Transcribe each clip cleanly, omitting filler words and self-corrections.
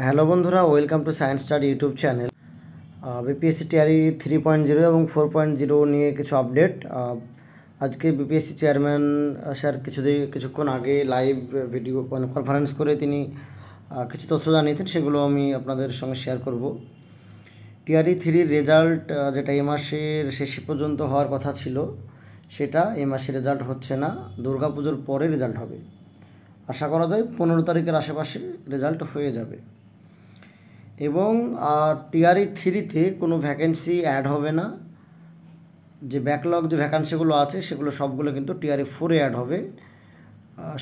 Hello বন্ধুরা, welcome to science study YouTube channel. BPSC TRE 3.0 এবং 4.0 নিয়ে কিছু আপডেট। আজকে বিপিএসসি চেয়ারম্যান স্যার কিছুক্ষণ আগে লাইভ ভিডিও কনফারেন্স করে তিনি কিছু তথ্য জানিয়েছেন, সেগুলো আমি আপনাদের সঙ্গে শেয়ার করব। টিআরই 3 রেজাল্ট যেটা এই মাসের শেষ পর্যন্ত হওয়ার কথা ছিল, সেটা এই মাসে রেজাল্ট হচ্ছে না, দুর্গাপুজোর পরে রেজাল্ট হবে। আশা করা যায় 15 তারিখের আশেপাশে রেজাল্ট হয়ে যাবে। এবং টিআরই 3-তে কোনো ভ্যাকেন্সি অ্যাড হবে না। যে ব্যাকলগ যে ভ্যাকান্সিগুলো আছে সেগুলো সবগুলো কিন্তু টিআরই 4-এ অ্যাড হবে,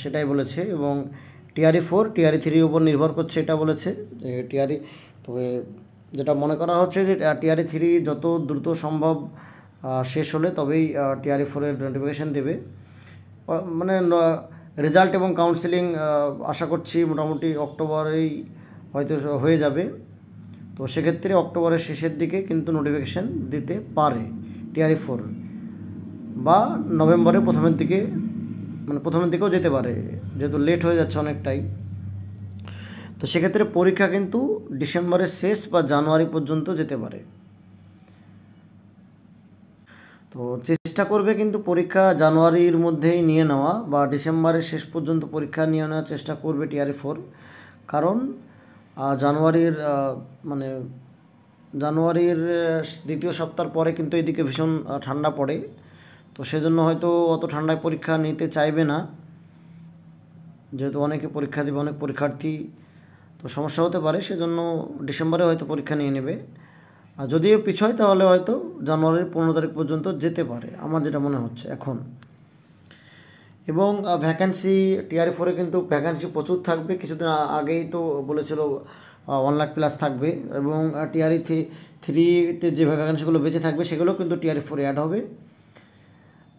সেটাই বলেছে। এবং টিআরই 4 টিআরই 3-এর উপর নির্ভর করছে, এটা বলেছে যে টিআরই। তবে যেটা মনে করা হচ্ছে যে টিআরই 3 যত দ্রুত সম্ভব শেষ হলে তবেই টিআরই 4-এর নোটিফিকেশান দেবে। মানে রেজাল্ট এবং কাউন্সিলিং আশা করছি মোটামুটি অক্টোবরেই হয়তো হয়ে যাবে। তো সেক্ষেত্রে অক্টোবরের শেষের দিকে কিন্তু নোটিফিকেশান দিতে পারে টিআরই 4, বা নভেম্বরের প্রথমের দিকে, মানে প্রথমের দিকেও যেতে পারে, যেহেতু লেট হয়ে যাচ্ছে অনেকটাই। তো সেক্ষেত্রে পরীক্ষা কিন্তু ডিসেম্বরের শেষ বা জানুয়ারি পর্যন্ত যেতে পারে। তো চেষ্টা করবে কিন্তু পরীক্ষা জানুয়ারির মধ্যেই নিয়ে নেওয়া, বা ডিসেম্বরের শেষ পর্যন্ত পরীক্ষা নিয়ে নেওয়ার চেষ্টা করবে টিআরই 4। কারণ জানুয়ারির দ্বিতীয় সপ্তাহ পরে কিন্তু এদিকে ভীষণ ঠান্ডা পড়ে। তো সেজন্য হয়তো অত ঠান্ডায় পরীক্ষা নিতে চাইবে না, যেহেতু অনেকে পরীক্ষা দেবে, অনেক পরীক্ষার্থী, তো সমস্যা হতে পারে। সেজন্য ডিসেম্বরে হয়তো পরীক্ষা নিয়ে নেবে। আর যদিও পিছয় তাহলে হয়তো জানুয়ারির 15 তারিখ পর্যন্ত যেতে পারে, আমার যেটা মনে হচ্ছে এখন। এবং ভ্যাকান্সি টিআরই 4-এ কিন্তু ভ্যাকান্সি প্রচুর থাকবে। কিছুদিন আগেই তো বলেছিল 1 লাখ প্লাস থাকবে। এবং টিআরই 3-তে যে ভ্যাকান্সিগুলো বেঁচে থাকবে সেগুলো কিন্তু টিআরই 4-এ অ্যাড হবে।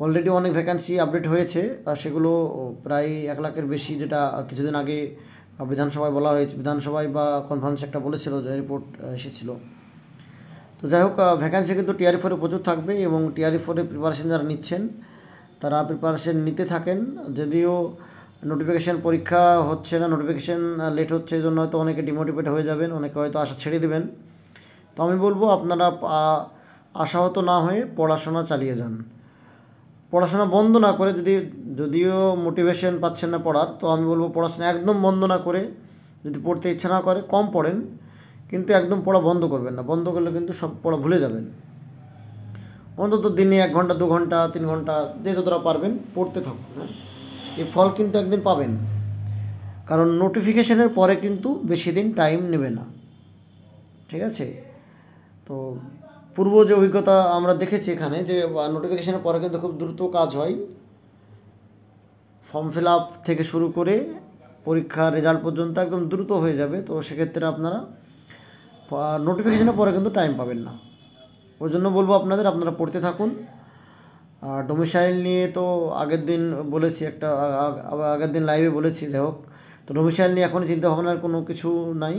অলরেডি অনেক ভ্যাকান্সি আপডেট হয়েছে, আর সেগুলো প্রায় 1 লাখের বেশি, যেটা কিছুদিন আগে বিধানসভায় বলা হয়েছে, বিধানসভায় বা কনফারেন্স একটা বলেছিল, যে রিপোর্ট এসেছিল। তো যাই হোক, ভ্যাকান্সি কিন্তু টিআরই 4-এ প্রচুর থাকবে। এবং টিআরই 4-এ প্রিপারেশন যারা নিচ্ছেন তারা প্রিপারেশন নিতে থাকেন। যদিও নোটিফিকেশান পরীক্ষা হচ্ছে না, নোটিফিকেশান লেট হচ্ছে, এই জন্য হয়তো অনেকে ডিমোটিভেট হয়ে যাবেন, অনেকে হয়তো আশা ছেড়ে দেবেন। তো আমি বলবো আপনারা আশাহত না হয়ে পড়াশোনা চালিয়ে যান। পড়াশোনা বন্ধ না করে, যদিও মোটিভেশন পাচ্ছেন না পড়ার, তো আমি বলবো পড়াশোনা একদম বন্ধ না করে, যদি পড়তে ইচ্ছা না করে কম পড়েন, কিন্তু একদম পড়া বন্ধ করবেন না। বন্ধ করলে কিন্তু সব পড়া ভুলে যাবেন। অন্তত দিনে 1 ঘন্টা, 2 ঘন্টা, 3 ঘন্টা, যে যতটা পারবেন পড়তে থাকুন। হ্যাঁ, এই ফল কিন্তু একদিন পাবেন। কারণ নোটিফিকেশানের পরে কিন্তু বেশি দিন টাইম নেবে না, ঠিক আছে? তো পূর্ব যে অভিজ্ঞতা আমরা দেখেছি এখানে, যে নোটিফিকেশানের পরে কিন্তু খুব দ্রুত কাজ হয়। ফর্ম ফিল আপ থেকে শুরু করে পরীক্ষার রেজাল্ট পর্যন্ত একদম দ্রুত হয়ে যাবে। তো সেক্ষেত্রে আপনারা নোটিফিকেশানের পরে কিন্তু টাইম পাবেন না। ওই জন্য বলবো আপনারা পড়তে থাকুন। ডোমিসাইল নিয়ে তো আগের দিন বলেছি, আগের দিন লাইভে বলেছি। যাই হোক, তো ডোমিসাইল নিয়ে এখনই চিন্তা ভাবনার কোনো কিছু নাই।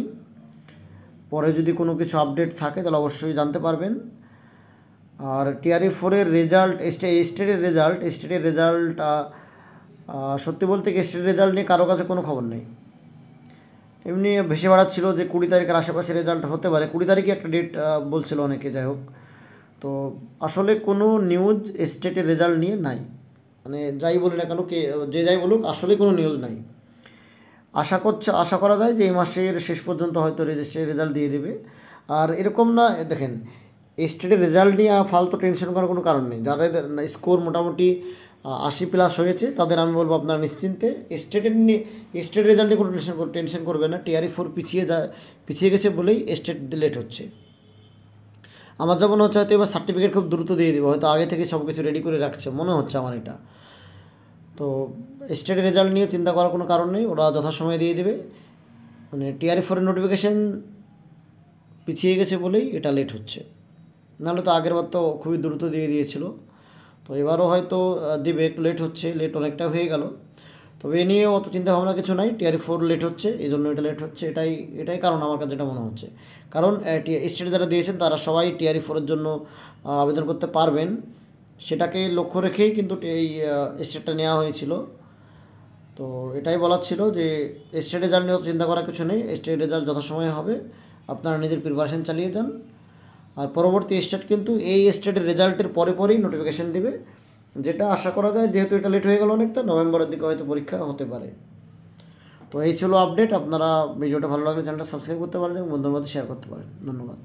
পরে যদি কোনো কিছু আপডেট থাকে তাহলে অবশ্যই জানতে পারবেন। আর টিআরই 4-এর রেজাল্ট, স্টেটের রেজাল্ট সত্যি বলতে কি স্টেটের রেজাল্ট নিয়ে কারো কাছে কোনো খবর নেই। এমনি ভেসে বেড়াচ্ছিল যে 20 তারিখের আশেপাশে রেজাল্ট হতে পারে, 20 তারিখে একটা ডেট বলছিল অনেকে। যাই হোক, তো আসলে কোনো নিউজ স্টেটের রেজাল্ট নিয়ে নাই। মানে যাই বলি না কেন, যে যাই বলুক, আসলে কোনো নিউজ নাই। আশা করা যায় যে এই মাসের শেষ পর্যন্ত হয়তো রেজিস্ট্রের রেজাল্ট দিয়ে দেবে। আর এরকম না, দেখেন, স্টেটের রেজাল্ট নিয়ে ফালতু টেনশন করার কোনো কারণ নেই। যাদের স্কোর মোটামুটি 80+ হয়েছে তাদের আমি বলবো আপনারা নিশ্চিন্তে স্টেট রেজাল্ট নিয়ে কোনো টেনশন করবে না। টিআরই 4 পিছিয়ে গেছে বলেই স্টেট লেট হচ্ছে। আমার যেমন হচ্ছে, হয়তো এবার সার্টিফিকেট খুব দ্রুত দিয়ে দেবে, হয়তো আগে থেকে সব কিছু রেডি করে রাখছে মনে হচ্ছে আমার এটা। তো স্টেটের রেজাল্ট নিয়ে চিন্তা করার কোনো কারণ নেই, ওরা যথাসময়ে দিয়ে দেবে। মানে টিআরই 4-এর নোটিফিকেশান পিছিয়ে গেছে বলেই এটা লেট হচ্ছে, নাহলে তো আগের বার তো খুবই দ্রুত দিয়ে দিয়েছিল। তো এবারও হয়তো দেবে, একটু লেট হচ্ছে, লেট অনেকটা হয়ে গেল। তবে এ নিয়ে অত চিন্তা ভাবনা কিছু নাই, টিআরই 4 লেট হচ্ছে, এই জন্য এটা লেট হচ্ছে, এটাই কারণ আমার কাছে যেটা মনে হচ্ছে। কারণ স্টেট যারা দিয়েছেন তারা সবাই টিআরই 4-এর জন্য আবেদন করতে পারবেন, সেটাকে লক্ষ্য রেখেই কিন্তু এই স্টেটটা নেওয়া হয়েছিল। তো এটাই বলার ছিল যে স্টেট রেজাল্ট নিয়েও চিন্তা করার কিছু নেই, স্টেট রেজাল্ট যথাসময়ে হবে, আপনারা নিজের প্রিপারেশন চালিয়ে যান। আর পরবর্তী স্টেট কিন্তু এই স্টেটের রেজাল্টের পরে পরেই নোটিফিকেশান দিবে, যেটা আশা করা যায়, যেহেতু এটা লেট হয়ে গেল অনেকটা, নভেম্বরের দিকে হয়তো পরীক্ষা হতে পারে। তো এই ছিল আপডেট। আপনারা ভিডিওটা ভালো লাগলে চ্যানেলটা সাবস্ক্রাইব করতে পারেন এবং বন্ধুদের মধ্যে শেয়ার করতে পারেন। ধন্যবাদ।